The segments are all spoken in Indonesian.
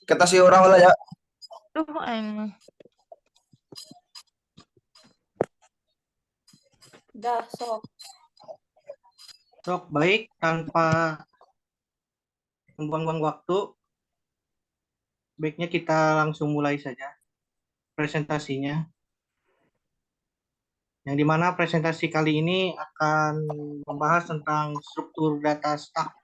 Kita sih orang lah ya. Duh, aing mah. Dah, sok. Sok, baik, tanpa membuang-buang waktu, baiknya kita langsung mulai saja presentasinya. Yang dimana presentasi kali ini akan membahas tentang struktur data stack.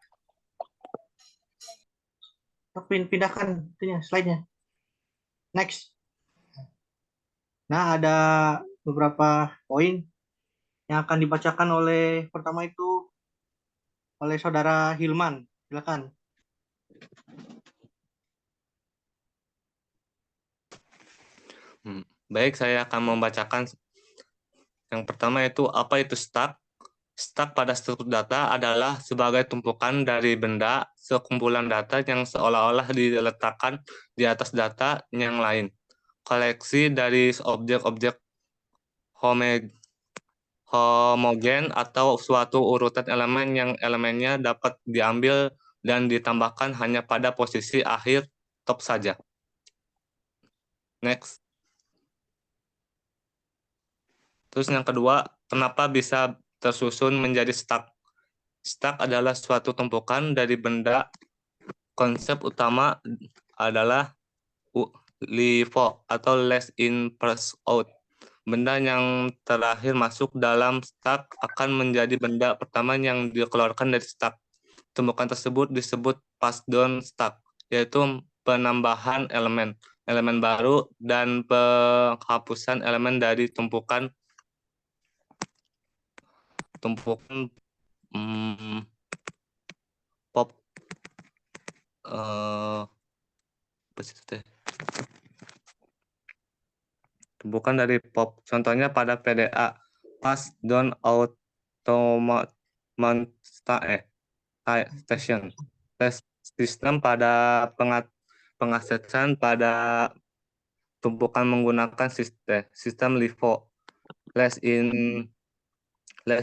Pindahkan itunya, slide-nya. Next. Nah, ada beberapa poin yang akan dibacakan oleh pertama itu oleh saudara Hilman. Silakan. Baik, saya akan membacakan yang pertama itu apa itu stack. Stack pada struktur data adalah sebagai tumpukan dari benda, sekumpulan data yang seolah-olah diletakkan di atas data yang lain. Koleksi dari objek-objek homogen atau suatu urutan elemen yang elemennya dapat diambil dan ditambahkan hanya pada posisi akhir top saja. Next. Terus yang kedua, kenapa bisa tersusun menjadi stack? Stack adalah suatu tumpukan dari benda. Konsep utama adalah LIFO atau last in first out. Benda yang terakhir masuk dalam stack akan menjadi benda pertama yang dikeluarkan dari stack. Tumpukan tersebut disebut pass down stack, yaitu penambahan elemen baru dan penghapusan elemen dari tumpukan pop apa sih itu teh? Tumpukan dari pop. Contohnya pada PDA pass down automatic station sistem pada pengaksesan pada tumpukan menggunakan sistem LIFO last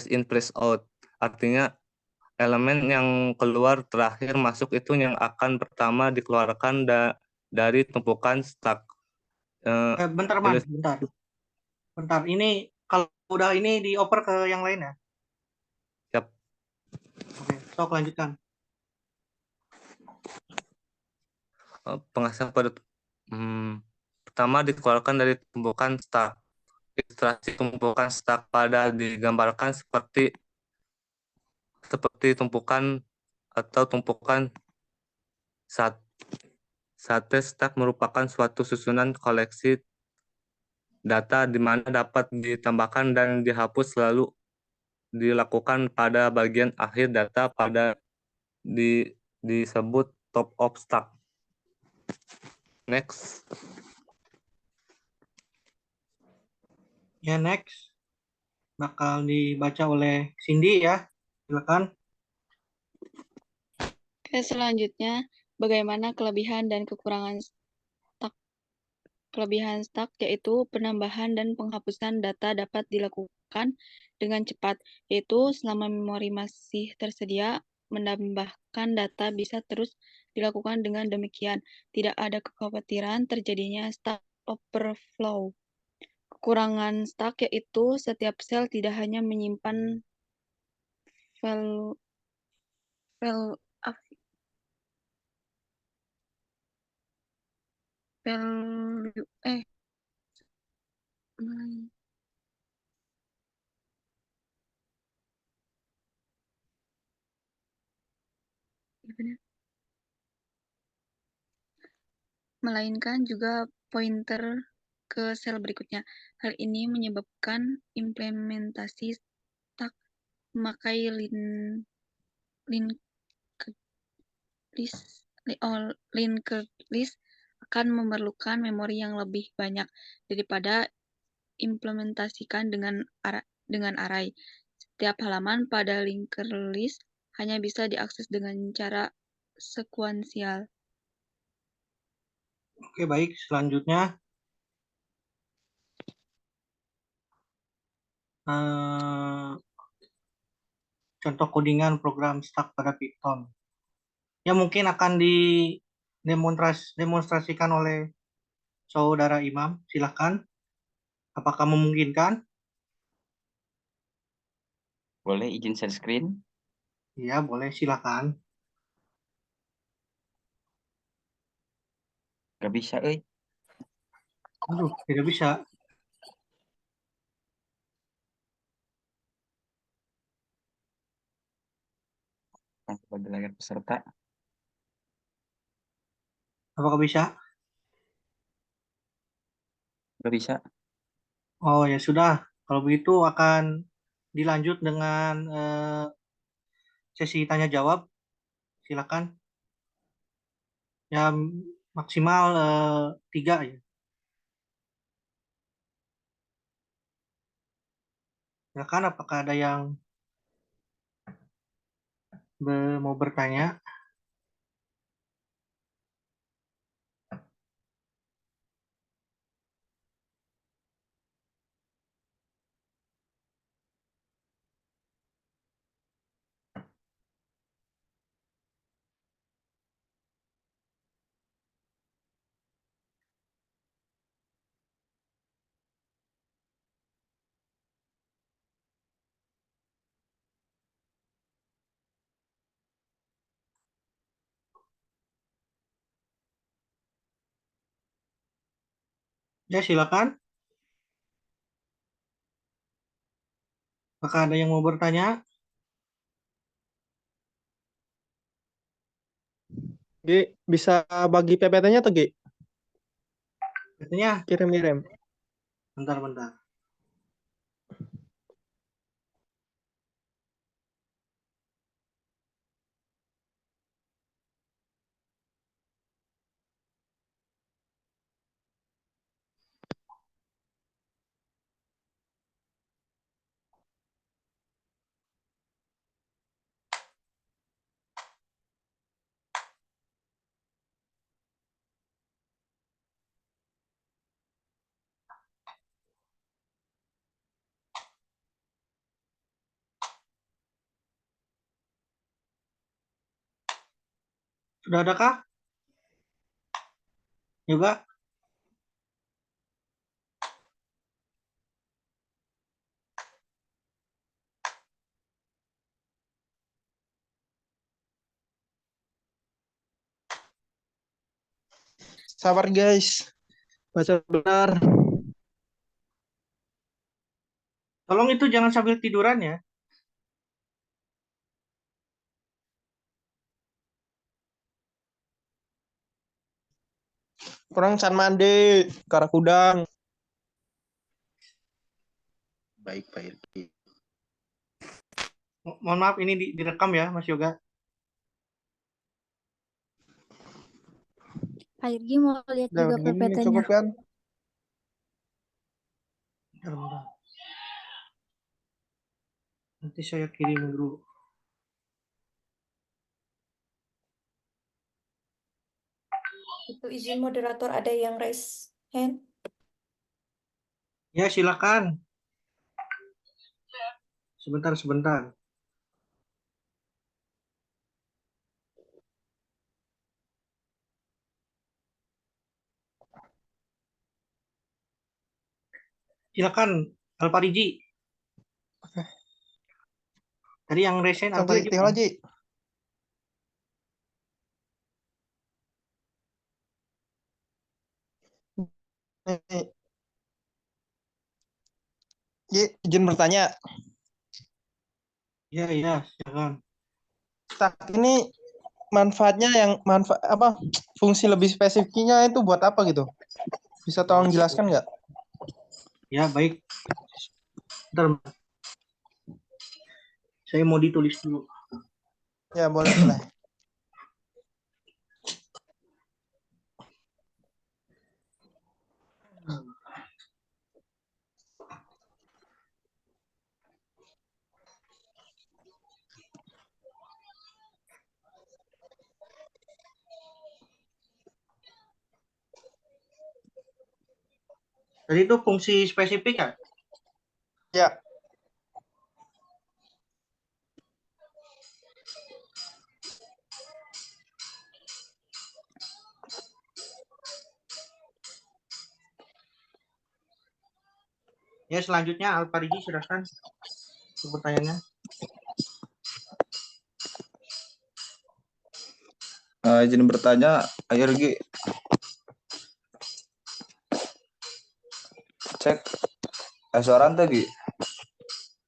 in place out. Artinya elemen yang keluar terakhir masuk itu yang akan pertama dikeluarkan dari tumpukan stack. Bentar, Mas. Bentar. Ini kalau udah ini dioper ke yang lain ya? Siap. Oke, sok lanjutkan. Pengaksesan pada pertama dikeluarkan dari tumpukan stack. Ilustrasi tumpukan stack pada digambarkan seperti tumpukan atau tumpukan sate stack merupakan suatu susunan koleksi data di mana dapat ditambahkan dan dihapus selalu dilakukan pada bagian akhir data pada disebut top of stack. Next. Ya, next. Bakal dibaca oleh Cindy ya. Silakan. Oke, selanjutnya bagaimana kelebihan dan kekurangan stack. Kelebihan stack yaitu penambahan dan penghapusan data dapat dilakukan dengan cepat, yaitu selama memori masih tersedia, menambahkan data bisa terus dilakukan dengan demikian. Tidak ada kekhawatiran terjadinya stack overflow. Kekurangan stack yaitu setiap sel tidak hanya menyimpan value melainkan juga pointer ke sel berikutnya. Hal ini menyebabkan implementasi stack memakai linked list akan memerlukan memori yang lebih banyak daripada implementasikan dengan array. Setiap halaman pada linked list hanya bisa diakses dengan cara sekuensial. Oke, baik. Selanjutnya. Contoh codingan program stack pada Python. Ya, mungkin akan demonstrasikan oleh saudara Imam. Silakan. Apakah memungkinkan? Boleh izin share screen? Iya, boleh. Silakan. Gak bisa, Aduh, tidak bisa. Bagi layar peserta. Apakah bisa? Gak bisa. Oh, ya sudah. Kalau begitu akan dilanjut dengan sesi tanya jawab. Silakan. Ya, maksimal 3 ya. Silakan, apakah ada yang mau bertanya? Ya, silakan. Apakah ada yang mau bertanya? G, bisa bagi PPT-nya atau G? Katanya, Kirim-kirim. bentar. Sudah adakah? Juga? Sabar guys. Baca benar. Tolong itu jangan sambil tiduran ya. Kurang can mandi. Karakudang. Baik, Pak Irki. Mohon maaf, ini direkam ya, Mas Yoga. Pak Irgi mau lihat Udah, juga ini PPT-nya. cukup kan? Bentar. Nanti saya kirim dulu. Itu izin moderator ada yang raise hand. Ya, silakan. Sebentar. Silakan, Alpariji. Tadi yang resen Lanjut, Alpariji. tinggal lagi. Nih. Ji, izin bertanya. Iya, silakan. Stack ini manfaatnya fungsi lebih spesifiknya itu buat apa gitu? Bisa tolong jelaskan nggak? Ya, baik. Bentar. Saya mau ditulis dulu. Ya, boleh. Jadi itu fungsi spesifik kan? Ya. Ya, selanjutnya Alparigi, silakan untuk pertanyaannya. Izin bertanya, Ayo Regi. Cek suara tadi.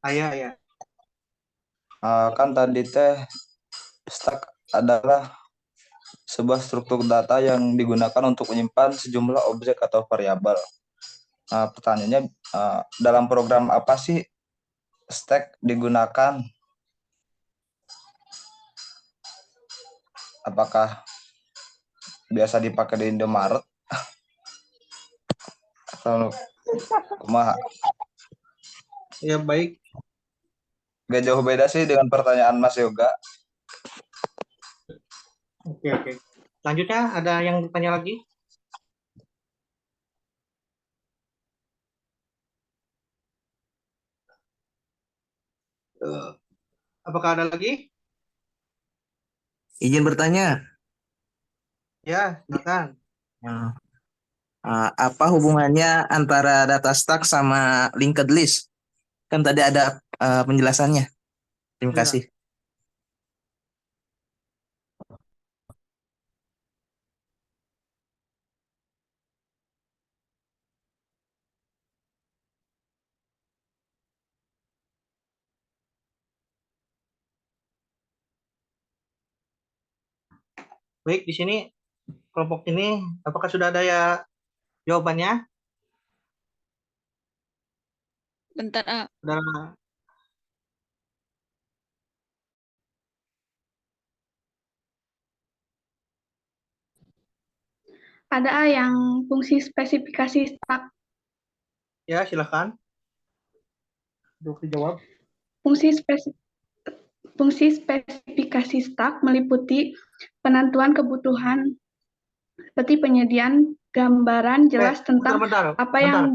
Ya. Kan tadi teh stack adalah sebuah struktur data yang digunakan untuk menyimpan sejumlah objek atau variabel. Pertanyaannya, dalam program apa sih stack digunakan? Apakah biasa dipakai di Indomaret? Atau kumaha? Ya, baik. Gak jauh beda sih dengan pertanyaan Mas Yoga. Oke. Selanjutnya ada yang bertanya lagi? Apakah ada lagi? Izin bertanya, Ya, silakan. apa hubungannya antara data stack sama linked list? Kan tadi ada penjelasannya. Terima Ya. kasih. Baik, di sini kelompok ini apakah sudah ada ya jawabannya? Bentar, Sudah. Ada yang fungsi spesifikasi stack. Ya, silakan. Untuk dijawab. Fungsi spesifikasi stack meliputi penentuan kebutuhan seperti penyediaan gambaran jelas tentang apa yang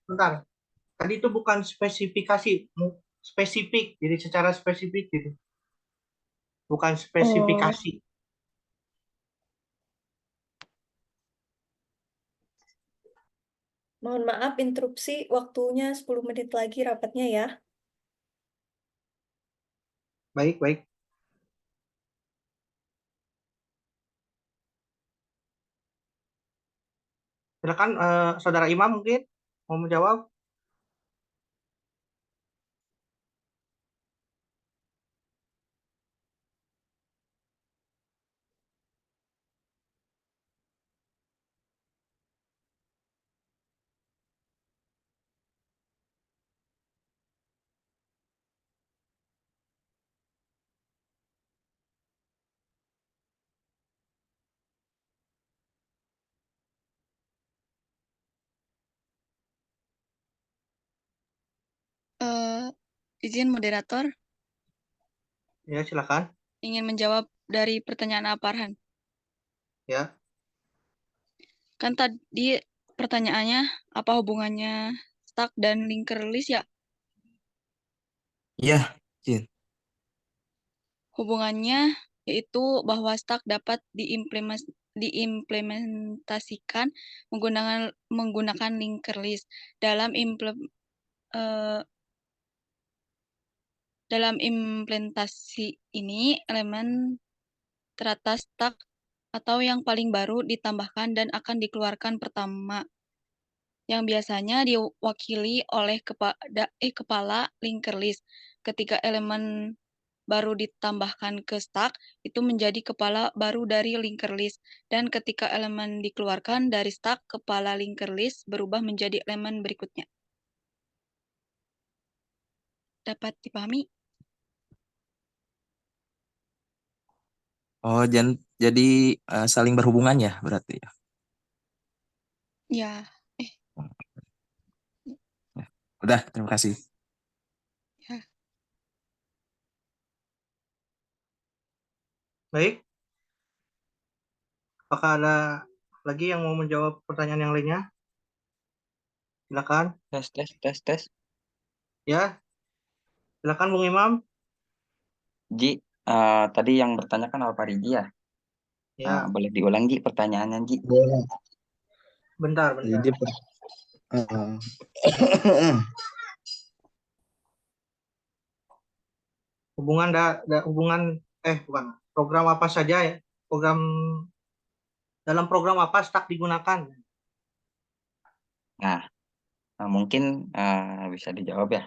Bentar. Tadi itu bukan spesifikasi, spesifik. Jadi secara spesifik gitu. Bukan spesifikasi. Mohon maaf interupsi, waktunya 10 menit lagi rapatnya ya. Baik. Silakan Saudara Imam mungkin mau menjawab. Izin moderator, Ya, silakan. ingin menjawab dari pertanyaan Aparhan. Ya. Kan tadi pertanyaannya apa hubungannya stack dan linker list ya? Iya, izin. Hubungannya yaitu bahwa stack dapat diimplementasikan menggunakan linker list. Dalam implementasi ini, elemen teratas stack atau yang paling baru ditambahkan dan akan dikeluarkan pertama, yang biasanya diwakili oleh kepala linker list. Ketika elemen baru ditambahkan ke stack, itu menjadi kepala baru dari linker list. Dan ketika elemen dikeluarkan dari stack, kepala linker list berubah menjadi elemen berikutnya. Dapat dipahami? Oh, jadi saling berhubungan ya berarti ya. Ya. Udah, terima kasih. Ya. Baik. Apakah ada lagi yang mau menjawab pertanyaan yang lainnya? Silakan. Tes. Ya. Silakan Bung Imam. Ji, tadi yang bertanya kan Alparigi ya? Ya. Boleh diulang Ji pertanyaannya Ji? Boleh. Bentar. hubungan bukan program apa saja ya? Dalam program apa stack digunakan? Nah, mungkin bisa dijawab ya.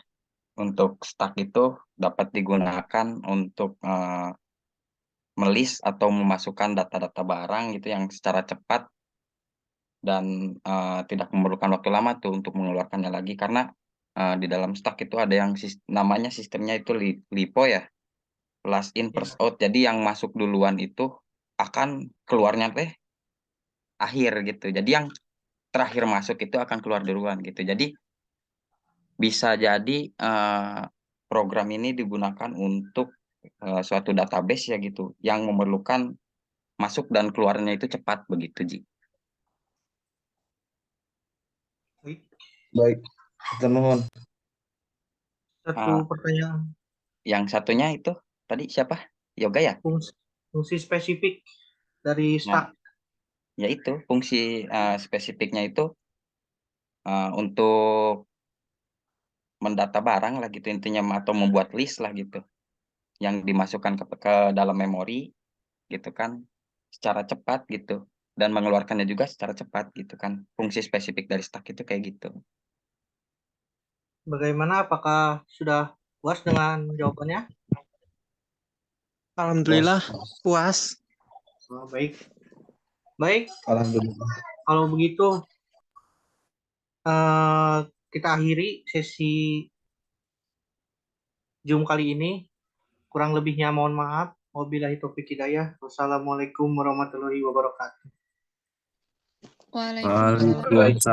Untuk stack itu dapat digunakan untuk melist atau memasukkan data-data barang gitu yang secara cepat dan tidak memerlukan waktu lama tuh untuk mengeluarkannya lagi, karena di dalam stack itu ada yang namanya sistemnya itu LIPO ya, last in first out. Jadi yang masuk duluan itu akan keluarnya akhir gitu. Jadi yang terakhir masuk itu akan keluar duluan gitu. Jadi bisa jadi program ini digunakan untuk suatu database ya gitu, yang memerlukan masuk dan keluarnya itu cepat begitu, Ji. Baik, mohon. Satu pertanyaan. Yang satunya itu tadi siapa? Yoga ya? Fungsi spesifik dari stack. Ya itu fungsi spesifiknya itu untuk mendata barang lah gitu intinya, atau membuat list lah gitu yang dimasukkan ke dalam memori gitu kan secara cepat gitu, dan mengeluarkannya juga secara cepat gitu kan. Fungsi spesifik dari stack itu kayak gitu. Bagaimana, apakah sudah puas dengan jawabannya? Alhamdulillah puas. Oh, baik. Alhamdulillah. Kalau begitu kita akhiri sesi Zoom kali ini. Kurang lebihnya mohon maaf. Wabillahi taufiq hidayah. Wassalamualaikum warahmatullahi wabarakatuh. Waalaikumsalam. Waalaikumsalam.